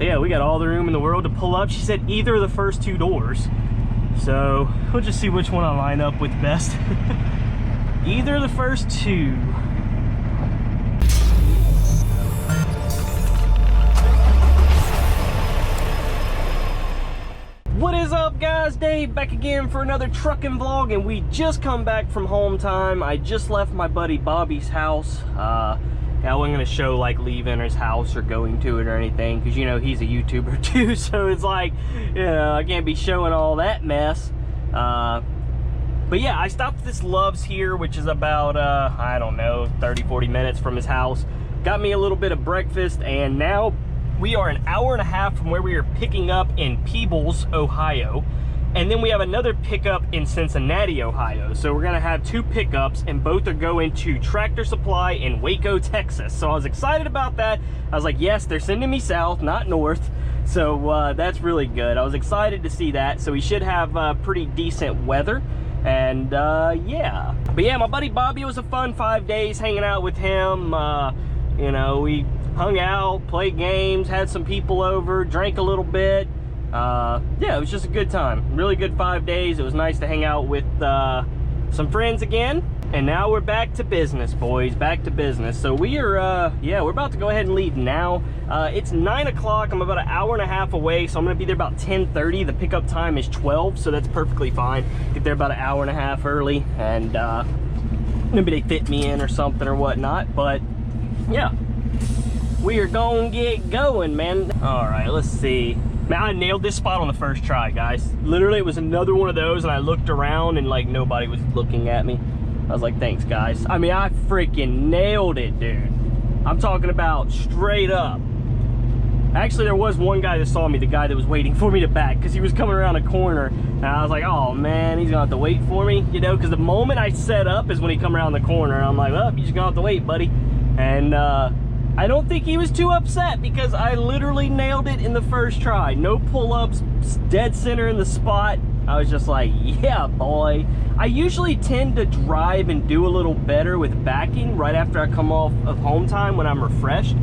So yeah, we got all the room in the world to pull up. She said either of the first two doors. So we'll just see which one I line up with best. Either of the first two. What is up, guys? Dave back again for another trucking vlog, and we just come back from home time. I just left my buddy Bobby's house. I wasn't gonna show like leaving his house or going to it or anything, because you know he's a YouTuber too, so it's like, you know, I can't be showing all that mess. But yeah, I stopped at this Love's here, which is about I don't know, 30-40 minutes from his house. Got me a little bit of breakfast, and now we are an hour and a half from where we are picking up in Peebles, Ohio. And then we have another pickup in Cincinnati, Ohio. So we're gonna have two pickups, and both are going to Tractor Supply in Waco, Texas. So I was excited about that. I was like, yes, they're sending me south, not north. So that's really good. I was excited to see that. So we should have pretty decent weather. And yeah. But yeah, my buddy Bobby, was a fun 5 days hanging out with him. You know, we hung out, played games, had some people over, drank a little bit. Yeah, it was just a good time. Really good 5 days. It was nice to hang out with some friends again. And now we're back to business, boys. Back to business. So we are, yeah, we're about to go ahead and leave now. It's 9 o'clock. I'm about an hour and a half away, so I'm gonna be there about 10:30. The pickup time is 12, so that's perfectly fine. Get there about an hour and a half early, and maybe they fit me in or something or whatnot. But yeah, we are gonna get going, man. All right, let's see. Man, I nailed this spot on the first try, guys. Literally, it was another one of those, and I looked around and like nobody was looking at me. I was like, thanks, guys. I mean, I freaking nailed it, dude. I'm talking about straight up. Actually, there was one guy that saw me, the guy that was waiting for me to back, because he was coming around a corner, and I was like, oh man, he's gonna have to wait for me, you know, because the moment I set up is when he come around the corner, and I'm like, well, you're just gonna have to wait, buddy. And I don't think he was too upset, because I literally nailed it in the first try. No pull-ups, dead center in the spot. I was just like, yeah, boy. I usually tend to drive and do a little better with backing right after I come off of home time when I'm refreshed.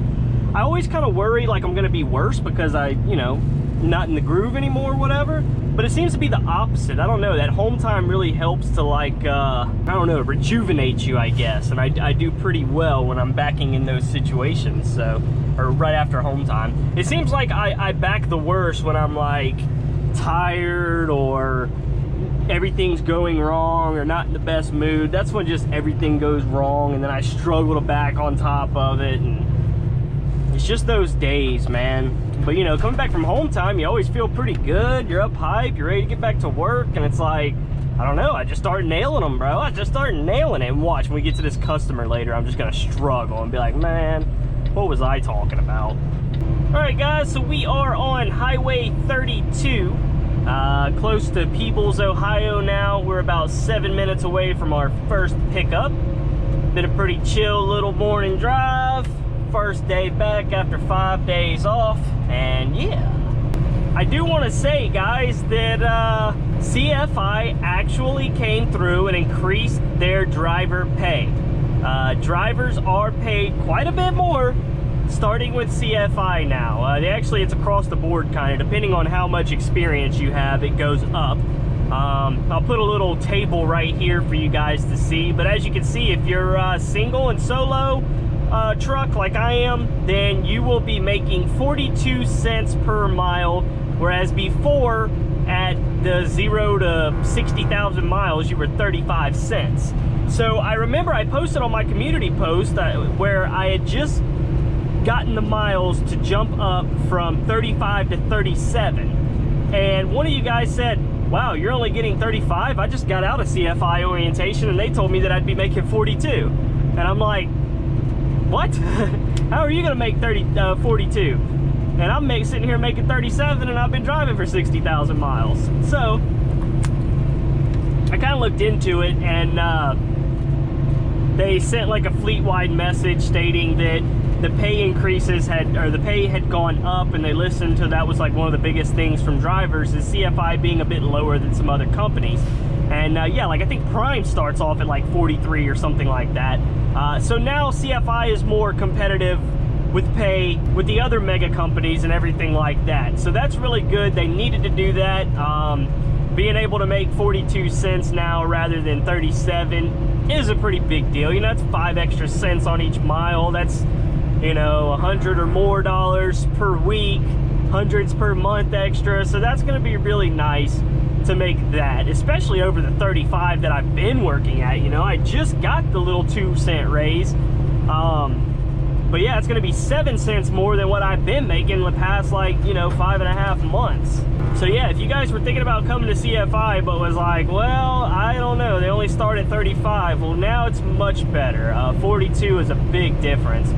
I always kind of worry like I'm gonna be worse because I, you know, not in the groove anymore or whatever. But it seems to be the opposite. I don't know, that home time really helps to like, I don't know, rejuvenate you, I guess. And I do pretty well when I'm backing in those situations, so, or right after home time. It seems like I back the worst when I'm like tired or everything's going wrong or not in the best mood. That's when just everything goes wrong, and then I struggle to back on top of it, and it's just those days, man. But you know, coming back from home time, you always feel pretty good. You're up hype, you're ready to get back to work, and it's like, I don't know, I just started nailing them, bro. I just started nailing it. And watch, when we get to this customer later, I'm just gonna struggle and be like, man, what was I talking about? All right, guys, so we are on Highway 32, close to Peebles, Ohio now. We're about 7 minutes away from our first pickup. Been a pretty chill little morning drive. First day back after 5 days off, and yeah. I do want to say, guys, that CFI actually came through and increased their driver pay. Drivers are paid quite a bit more starting with CFI now. Actually, it's across the board, kind of depending on how much experience you have, it goes up. I'll put a little table right here for you guys to see, but as you can see, if you're single and solo truck like I am, then you will be making 42 cents per mile, whereas before at the 0 to 60,000 miles you were 35 cents. So I remember I posted on my community post where I had just gotten the miles to jump up from 35 to 37, and one of you guys said, wow, you're only getting 35? I just got out of CFI orientation and they told me that I'd be making 42. And I'm like, what? How are you gonna make 42? And I'm sitting here making 37, and I've been driving for 60,000 miles. So I kind of looked into it, and they sent like a fleet-wide message stating that the pay increases the pay had gone up, and they listened to that was like one of the biggest things from drivers is CFI being a bit lower than some other companies. And yeah, like I think Prime starts off at like 43 or something like that. So now CFI is more competitive with pay with the other mega companies and everything like that. So that's really good. They needed to do that. Being able to make 42 cents now rather than 37 is a pretty big deal. You know, that's 5 extra cents on each mile. That's, you know, $100 or more per week, hundreds per month extra. So that's going to be really nice to make that, especially over the 35 that I've been working at. You know, I just got the little 2-cent raise. But yeah, it's going to be 7 cents more than what I've been making the past, like, you know, 5.5 months. So yeah, if you guys were thinking about coming to CFI but was like, well, I don't know, they only start at 35. Well, now it's much better. 42 is a big difference,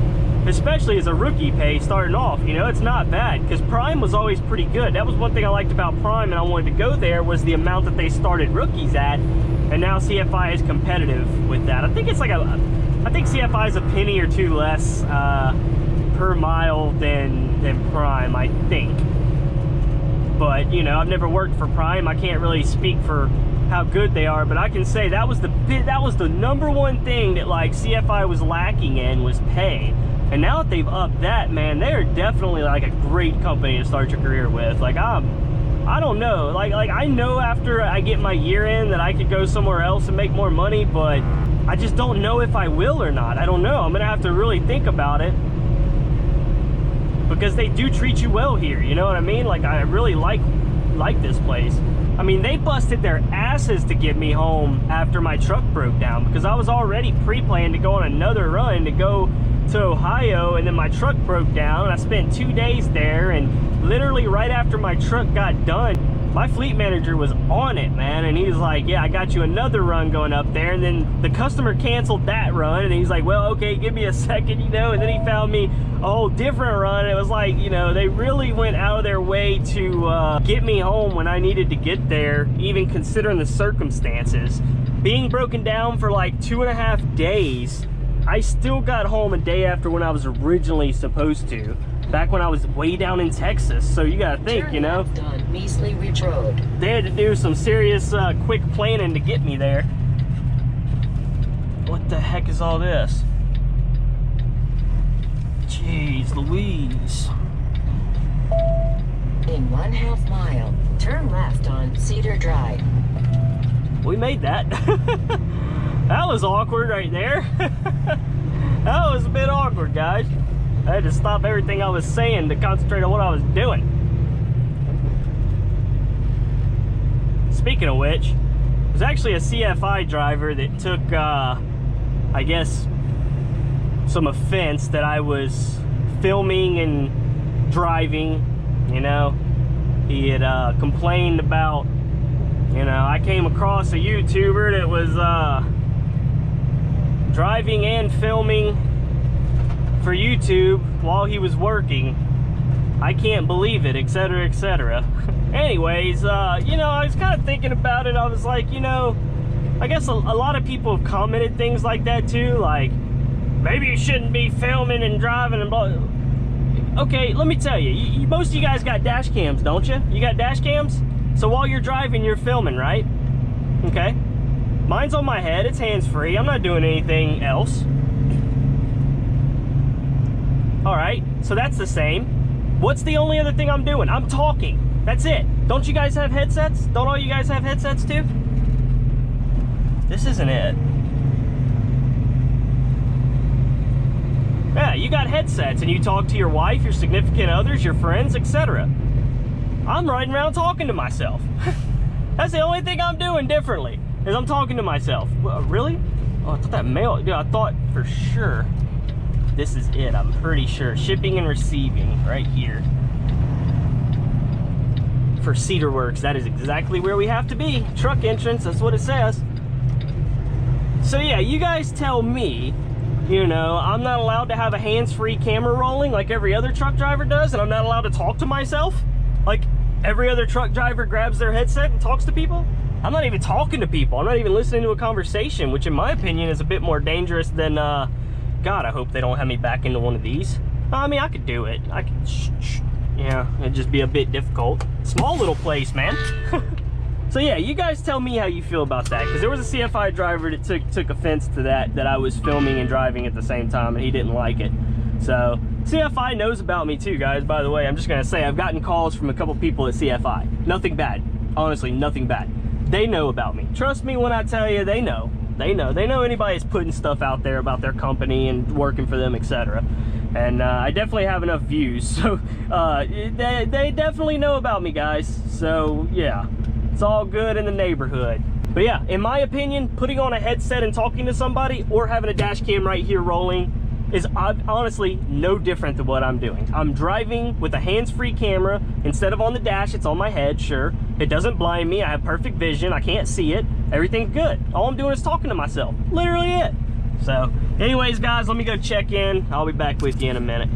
especially as a rookie pay starting off. You know, it's not bad, because Prime was always pretty good. That was one thing I liked about Prime, and I wanted to go there, was the amount that they started rookies at. And now CFI is competitive with that. I think it's like I think CFI is a penny or two less per mile than Prime, I think. But, you know, I've never worked for Prime. I can't really speak for how good they are, but I can say that was the number one thing that, like, CFI was lacking in, was pay. And now that they've upped that, man, they are definitely like a great company to start your career with. Like, I don't know, like I know after I get my year in that I could go somewhere else and make more money, but I just don't know if I will or not. I don't know. I'm gonna have to really think about it, because they do treat you well here, you know what I mean? Like, I really like this place. I mean, they busted their asses to get me home after my truck broke down, because I was already pre-planned to go on another run to go to Ohio, and then my truck broke down. I spent 2 days there, and literally right after my truck got done, my fleet manager was on it, man, and he was like, yeah, I got you another run going up there. And then the customer canceled that run, and he's like, well, okay, give me a second, you know. And then he found me a whole different run. It was like, you know, they really went out of their way to get me home when I needed to get there, even considering the circumstances. Being broken down for like 2.5 days, I still got home a day after when I was originally supposed to, back when I was way down in Texas. So you gotta think, you know, on Measley Ridge Road. They had to do some serious quick planning to get me there. What the heck is all this? Jeez Louise. In 1/2 mile, turn left on Cedar Drive. We made that. That was awkward right there. That was a bit awkward, guys. I had to stop everything I was saying to concentrate on what I was doing. Speaking of which, it was actually a CFI driver that took, I guess, some offense that I was filming and driving, you know. He had complained about, you know, I came across a YouTuber that was driving and filming for YouTube while he was working. I can't believe it, etc., etc. Anyways, you know, I was kind of thinking about it. I was like, you know, I guess a lot of people have commented things like that too, like, maybe you shouldn't be filming and driving and blah. Okay, let me tell you, most of you guys got dash cams, don't you? You got dash cams? So while you're driving, you're filming, right? Okay. Mine's on my head, it's hands-free, I'm not doing anything else. All right, so that's the same. What's the only other thing I'm doing? I'm talking, that's it. Don't you guys have headsets? Don't all you guys have headsets too? This isn't it. Yeah, you got headsets and you talk to your wife, your significant others, your friends, etc. I'm riding around talking to myself. That's the only thing I'm doing differently, is I'm talking to myself. Well, really? Oh, I thought that mail, dude, I thought for sure this is it. I'm pretty sure. Shipping and receiving right here. For Cedar Works, that is exactly where we have to be. Truck entrance, that's what it says. So yeah, you guys tell me, you know, I'm not allowed to have a hands-free camera rolling like every other truck driver does, and I'm not allowed to talk to myself like every other truck driver grabs their headset and talks to people. I'm not even talking to people. I'm not even listening to a conversation, which in my opinion is a bit more dangerous than, God, I hope they don't have me back into one of these. I mean, I could do it. I could, yeah, it'd just be a bit difficult. Small little place, man. So yeah, you guys tell me how you feel about that, because there was a CFI driver that took offense to that I was filming and driving at the same time, and he didn't like it. So CFI knows about me too, guys, by the way. I'm just gonna say, I've gotten calls from a couple people at CFI. Nothing bad. Honestly, nothing bad. They know about me. Trust me when I tell you, they know. They know anybody that's putting stuff out there about their company and working for them, etc. And I definitely have enough views, so they definitely know about me, guys. So yeah, it's all good in the neighborhood. But yeah, in my opinion, putting on a headset and talking to somebody or having a dash cam right here rolling is honestly no different than what I'm doing. I'm driving with a hands-free camera. Instead of on the dash, it's on my head, sure. It doesn't blind me. I have perfect vision. I can't see it. Everything's good. All I'm doing is talking to myself. Literally it. So anyways, guys, let me go check in. I'll be back with you in a minute.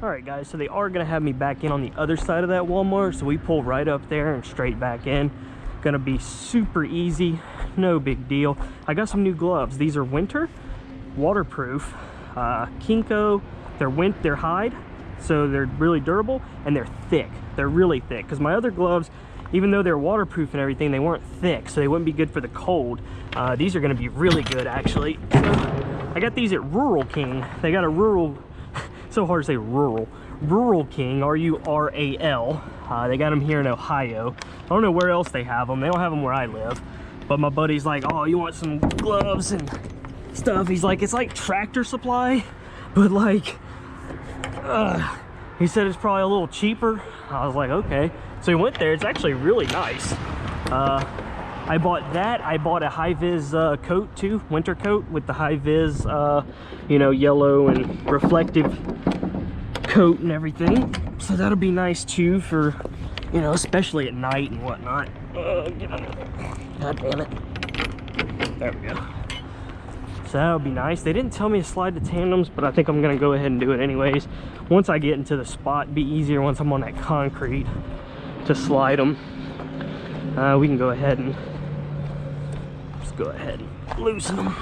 All right, guys, so they are gonna have me back in on the other side of that Walmart. So we pull right up there and straight back in. Gonna be super easy, no big deal. I got some new gloves. These are winter, waterproof, Kinko. They're hide, so they're really durable, and they're thick. They're really thick, because my other gloves, even though they're waterproof and everything, they weren't thick, so they wouldn't be good for the cold. These are gonna be really good, actually. I got these at Rural King. They got a rural, so hard to say rural. Rural King, R-U-R-A-L. They got them here in Ohio. I don't know where else they have them. They don't have them where I live. But my buddy's like, oh, you want some gloves and stuff? He's like, it's like Tractor Supply, but like, he said it's probably a little cheaper. I was like, okay. So we went there. It's actually really nice. I bought that. I bought a high-vis coat too, winter coat with the high-vis, you know, yellow and reflective coat and everything. So that'll be nice too for, you know, especially at night and whatnot. Get under there. God damn it. There we go. So that'll be nice. They didn't tell me to slide the tandems, but I think I'm gonna go ahead and do it anyways. Once I get into the spot, it'd be easier once I'm on that concrete to slide them. We can go ahead and just go ahead and loosen them.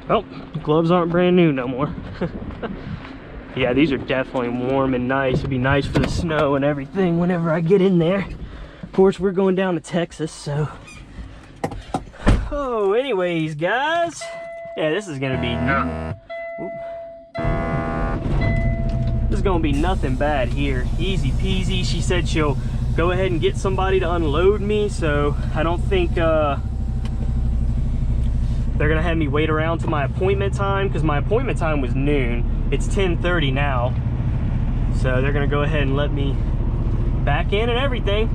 Oh, the gloves aren't brand new no more. Yeah, these are definitely warm and nice. It'd be nice for the snow and everything whenever I get in there. Of course, we're going down to Texas, so. Oh, anyways, guys. Yeah, this is gonna be. This is gonna be nothing bad here. Easy peasy. She said she'll go ahead and get somebody to unload me, so I don't think they're gonna have me wait around to my appointment time, because my appointment time was noon. It's 10:30 now, so they're gonna go ahead and let me back in and everything.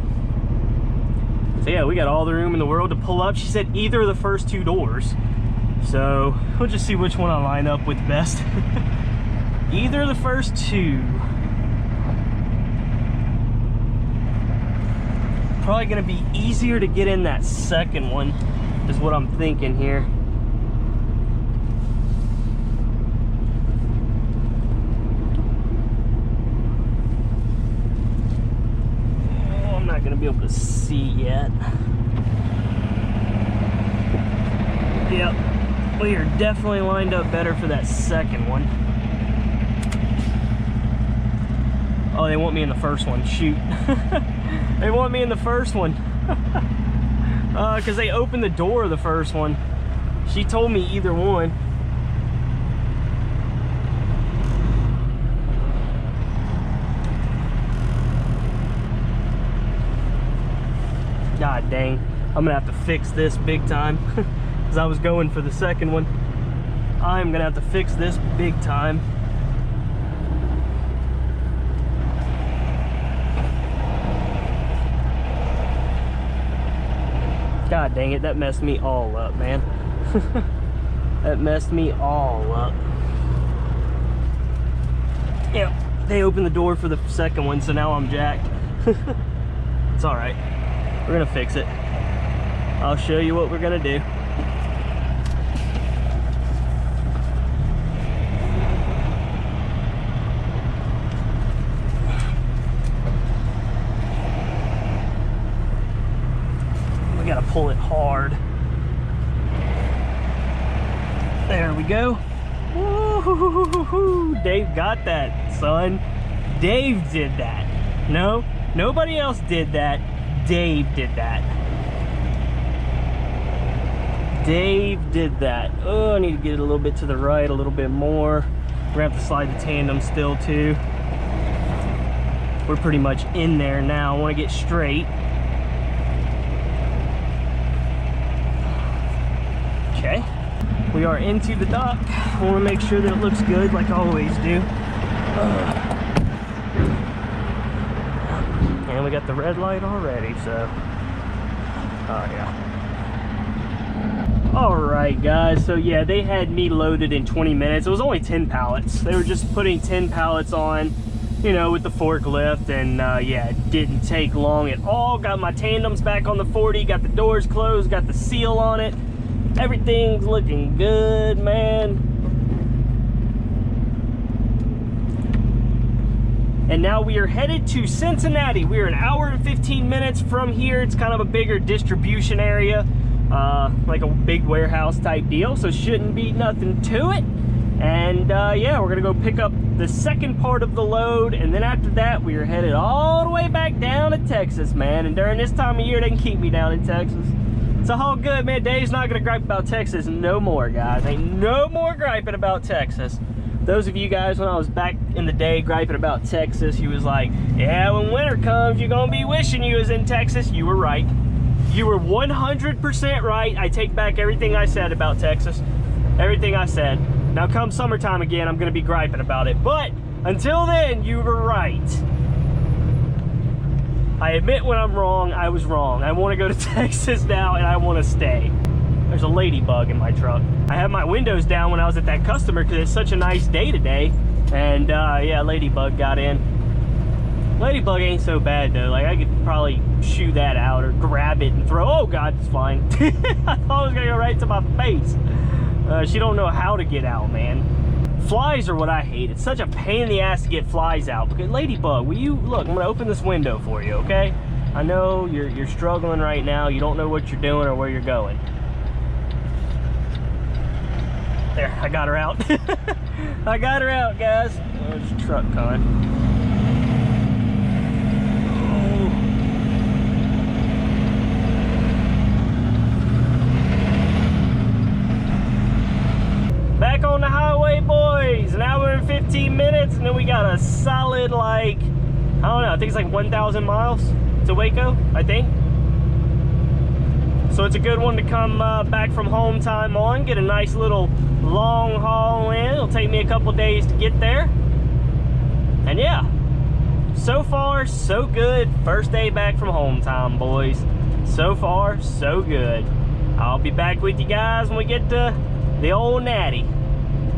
So yeah, we got all the room in the world to pull up. She said either of the first two doors, so we'll just see which one I line up with best. Either of the first two. Probably gonna be easier to get in that second one, is what I'm thinking here. Oh, I'm not gonna be able to see yet. Yep, we are definitely lined up better for that second one. Oh, they want me in the first one. Shoot. They want me in the first one. Because they opened the door of the first one. She told me either one. God dang. I'm going to have to fix this big time. Because I was going for the second one. I'm going to have to fix this big time. God dang it, that messed me all up, man. That messed me all up. Yep, they opened the door for the second one, so now I'm jacked. It's all right. We're gonna fix it. I'll show you what we're gonna do. Gotta pull it hard. There we go. Woo-hoo-hoo-hoo-hoo. Dave got that, son. Dave did that. No, nobody else did that. Dave did that. Dave did that. Oh, I need to get it a little bit to the right, a little bit more. We're gonna have to slide the tandem still too. We're pretty much in there now. I want to get straight. Okay, we are into the dock. I want to make sure that it looks good like I always do. And we got the red light already, so oh yeah. All right, guys, so yeah, they had me loaded in 20 minutes. It was only 10 pallets. They were just putting 10 pallets on, you know, with the forklift, and yeah, it didn't take long at all. Got my tandems back on the 40, got the doors closed, got the seal on it. Everything's looking good, man. And now we are headed to Cincinnati. We are an hour and 15 minutes from here. It's kind of a bigger distribution area, like a big warehouse type deal, so shouldn't be nothing to it. And yeah, we're gonna go pick up the second part of the load, and then after that we are headed all the way back down to Texas, man. And during this time of year, they can keep me down in Texas. It's all good, man. Dave's not gonna gripe about Texas no more, guys. Ain't no more griping about Texas. Those of you guys, when I was back in the day griping about Texas, he was like, yeah, when winter comes, you're gonna be wishing you was in Texas. You were right. You were 100% right. I take back everything I said about Texas. Everything I said. Now come summertime again, I'm gonna be griping about it. But until then, you were right. I admit when I'm wrong, I was wrong. I wanna go to Texas now and I wanna stay. There's a ladybug in my truck. I had my windows down when I was at that customer because it's such a nice day today. And yeah, ladybug got in. Ladybug ain't so bad though. Like I could probably shoo that out or grab it and throw. Oh God, it's fine. I thought it was gonna go right to my face. She don't know how to get out, man. Flies are what I hate. It's such a pain in the ass to get flies out. Because ladybug, will you look? I'm gonna open this window for you, okay? I know you're struggling right now. You don't know what you're doing or where you're going. There, I got her out. I got her out, guys. Oh, there's a truck coming. Oh. Back on the highway, boys. An hour and 15 minutes, and then we got a solid, like, I don't know, I think it's like 1,000 miles to Waco, I think. So it's a good one to come back from home time on, get a nice little long haul in. It'll take me a couple days to get there. And yeah, so far so good. First day back from home time, boys. So far so good. I'll be back with you guys when we get to the old natty.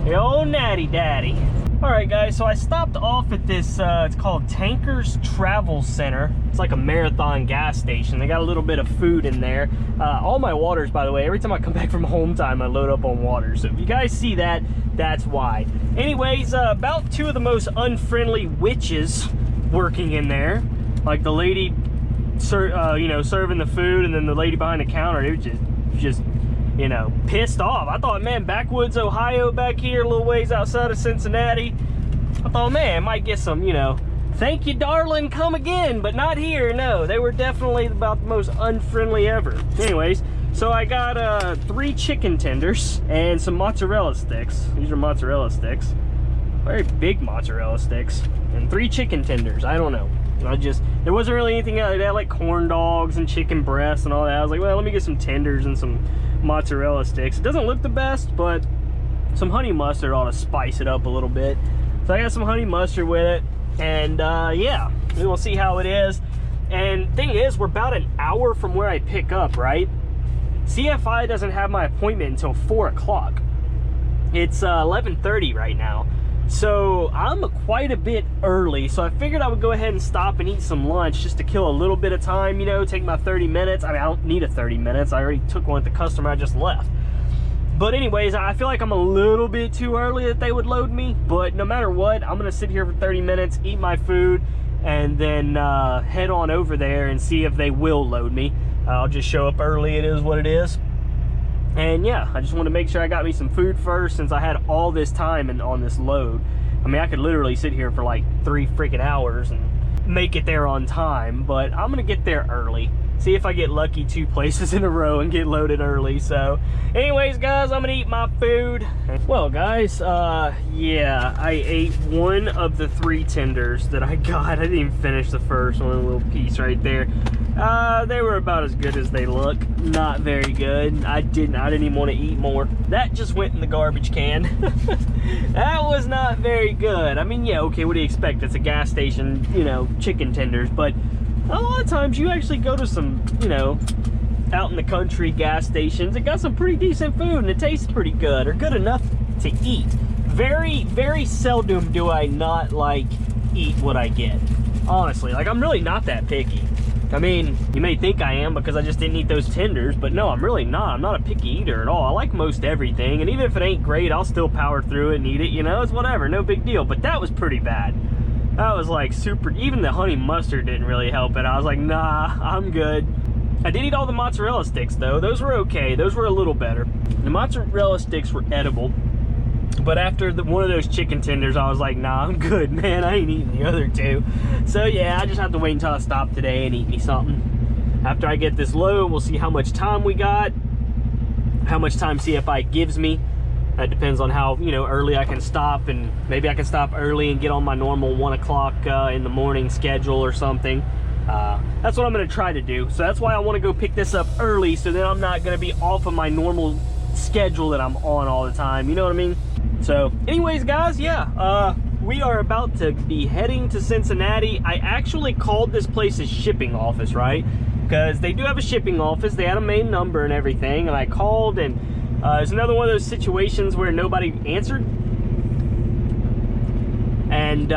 The old natty daddy. All right, guys, so I stopped off at this, it's called Tankers Travel Center. It's like a marathon gas station. They got a little bit of food in there. All my waters, by the way, every time I come back from home time, I load up on water. So if you guys see that, that's why. Anyways, about two of the most unfriendly witches working in there. Like the lady, you know, serving the food, and then the lady behind the counter. It was just you know, pissed off. I thought, man, backwoods Ohio back here, a little ways outside of Cincinnati. I thought, man, I might get some, you know, thank you, darling, come again, but not here. No, they were definitely about the most unfriendly ever. Anyways, so I got 3 chicken tenders and some mozzarella sticks. These are mozzarella sticks. Very big mozzarella sticks. And 3 chicken tenders. I don't know. There wasn't really anything else. They had like corn dogs and chicken breasts and all that. I was like, well, let me get some tenders and some mozzarella sticks. It doesn't look the best, but some honey mustard ought to spice it up a little bit. So I got some honey mustard with it, and yeah, we'll see how it is. And thing is, we're about an hour from where I pick up, right? CFI doesn't have my appointment until 4 o'clock. It's 11:30 right now. So I'm quite a bit early, so I figured I would go ahead and stop and eat some lunch just to kill a little bit of time, you know, take my 30 minutes. I mean, I don't need a 30 minutes. I already took one with the customer I just left. But anyways, I feel like I'm a little bit too early that they would load me, but no matter what, I'm gonna sit here for 30 minutes, eat my food, and then head on over there and see if they will load me. I'll just show up early, it is what it is. And yeah, I just want to make sure I got me some food first, since I had all this time on this load. I mean, I could literally sit here for like 3 freaking hours and make it there on time, but I'm gonna get there early. See if I get lucky 2 places in a row and get loaded early. So anyways, guys, I'm gonna eat my food. Well, guys, yeah, I ate one of the 3 tenders that I got. I didn't even finish the first one, a little piece right there. They were about as good as they look. Not very good. I didn't even want to eat more. That just went in the garbage can. That was not very good. I mean, yeah, okay, what do you expect? It's a gas station, you know, chicken tenders, but a lot of times you actually go to some, you know, out in the country gas stations. It got some pretty decent food and it tastes pretty good, or good enough to eat. Very, very seldom do I not like eat what I get. Honestly, like, I'm really not that picky. I mean, you may think I am because I just didn't eat those tenders, but no, I'm really not. I'm not a picky eater at all. I like most everything, and even if it ain't great, I'll still power through it and eat it, you know? It's whatever, no big deal. But that was pretty bad. That was like super, even the honey mustard didn't really help it. I was like, nah, I'm good. I did eat all the mozzarella sticks though. Those were okay. Those were a little better. The mozzarella sticks were edible. But after one of those chicken tenders, I was like, nah, I'm good, man. I ain't eating the other 2. So yeah, I just have to wait until I stop today and eat me something. After I get this load, we'll see how much time we got, how much time CFI gives me. That depends on how, you know, early I can stop, and maybe I can stop early and get on my normal 1 o'clock in the morning schedule or something. That's what I'm going to try to do. So that's why I want to go pick this up early, so then I'm not going to be off of my normal schedule that I'm on all the time. You know what I mean? So anyways, guys, yeah, we are about to be heading to Cincinnati. I actually called this place's shipping office, right? Because they do have a shipping office. They had a main number and everything, and I called, and it's another one of those situations where nobody answered. And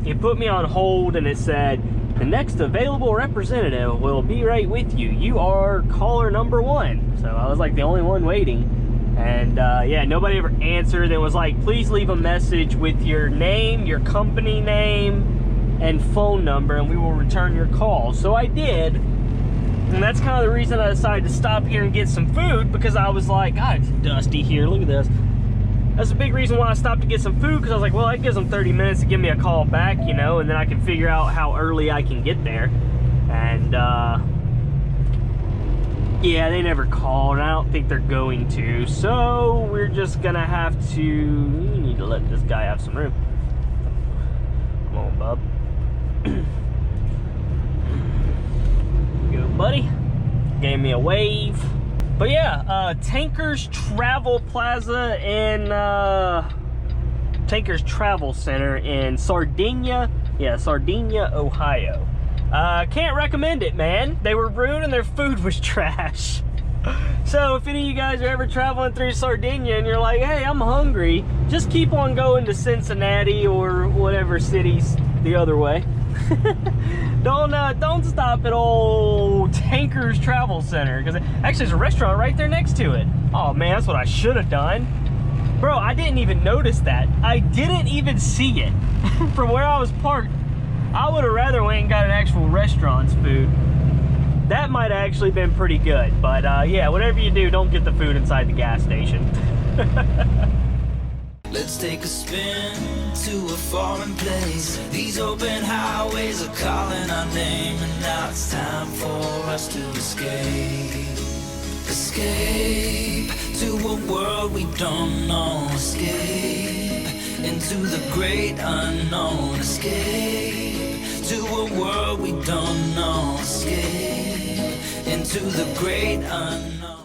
it put me on hold, and it said, the next available representative will be right with you. You are caller number 1. So I was like the only one waiting. And yeah, nobody ever answered. It was like, please leave a message with your name, your company name, and phone number, and we will return your call. So I did. And that's kind of the reason I decided to stop here and get some food, because I was like, God, it's dusty here. Look at this. That's a big reason why I stopped to get some food, because I was like, well, that gives them 30 minutes to give me a call back, you know, and then I can figure out how early I can get there. And yeah, they never called, and I don't think they're going to. So we're just gonna have to, you need to let this guy have some room. Come on, bub. Go, buddy. Gave me a wave. But yeah, Tankers Travel Plaza in Tankers Travel Center in Sardinia. Yeah, Sardinia, Ohio. Can't recommend it, man. They were rude and their food was trash. So if any of you guys are ever traveling through Sardinia and you're like, hey, I'm hungry, just keep on going to Cincinnati or whatever cities the other way. Don't stop at old Tankers Travel Center, because actually there's a restaurant right there next to it. Oh man, that's what I should have done. Bro, I didn't even notice that. I didn't even see it from where I was parked. I would have rather went and got an actual restaurant's food. That might have actually been pretty good. But yeah, whatever you do, don't get the food inside the gas station. Let's take a spin to a foreign place. These open highways are calling our name, and now it's time for us to escape. Escape to a world we don't know. Escape into the great unknown. Escape to a world we don't know. Escape into the great unknown.